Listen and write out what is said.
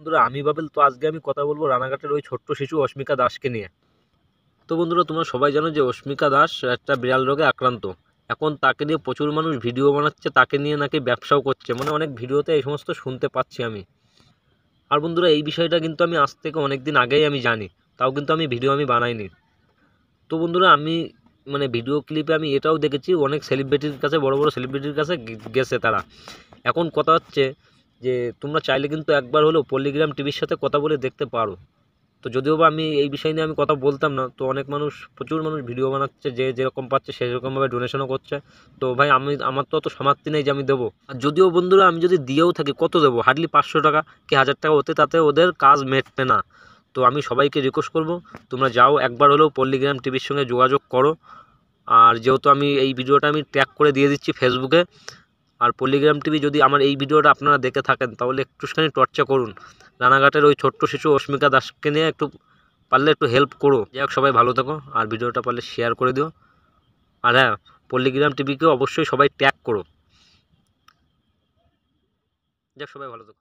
বন্ধুরা আমি বাবেল, তো আজকে আমি কথা বলবো রানাঘাটের ওই ছোট্ট শিশু অস্মিকা দাসকে নিয়ে। তো বন্ধুরা তোমরা সবাই জানো যে অস্মিকা দাস একটা বিড়াল রোগে আক্রান্ত। এখন তাকে নিয়ে প্রচুর মানুষ ভিডিও বানাচ্ছে, তাকে নিয়ে নাকি ব্যবসাও করছে, মানে অনেক ভিডিওতে এই সমস্ত শুনতে পাচ্ছি আমি। আর বন্ধুরা এই বিষয়টা কিন্তু আমি আজ থেকে অনেক দিন আগেই আমি জানি, তাও কিন্তু আমি ভিডিও বানাইনি। তো বন্ধুরা আমি মানে ভিডিও ক্লিপে আমি এটাও দেখেছি অনেক সেলিব্রিটির কাছে, বড় বড় সেলিব্রিটির কাছে গেছে তারা। এখন কথা হচ্ছে যে তোমরা চাইলে কিন্তু একবার হলেও পল্লিগ্রাম টিভির সাথে কথা বলে দেখতে পারো। তো যদিও বা আমি এই বিষয় নিয়ে আমি কথা বলতাম না, তো অনেক মানুষ, প্রচুর মানুষ ভিডিও বানাচ্ছে, যে যেরকম পাচ্ছে সেরকমভাবে ডোনেশনও করছে। তো ভাই আমার তো অত সামর্থ্য নেই যে আমি দেবো। আর যদিও বন্ধুরা আমি যদি দিয়েও থাকি, কত দেবো? হার্ডলি 500 টাকা কি 1000 টাকা, ওতে তাতে ওদের কাজ মেটবে না। তো আমি সবাইকে রিকোয়েস্ট করব, তোমরা যাও একবার হলেও পল্লিগ্রাম টিভির সঙ্গে যোগাযোগ করো। আর যেহেতু আমি এই ভিডিওটা আমি ট্যাগ করে দিয়ে দিচ্ছি ফেসবুকে, আর পল্লিগ্রাম টিভি যদি আমার এই ভিডিওটা আপনারা দেখে থাকেন তাহলে একটুখানি টর্চা করুন, রানাঘাটের ওই ছোট্ট শিশু অস্মিকা দাসকে নিয়ে একটু পারলে একটু হেল্প করো। যাই হোক, সবাই ভালো থাকো, আর ভিডিওটা পারলে শেয়ার করে দিও। আর হ্যাঁ, পল্লিগ্রাম টিভিকে অবশ্যই সবাই ট্যাগ করো। যাক, সবাই ভালো থাকো।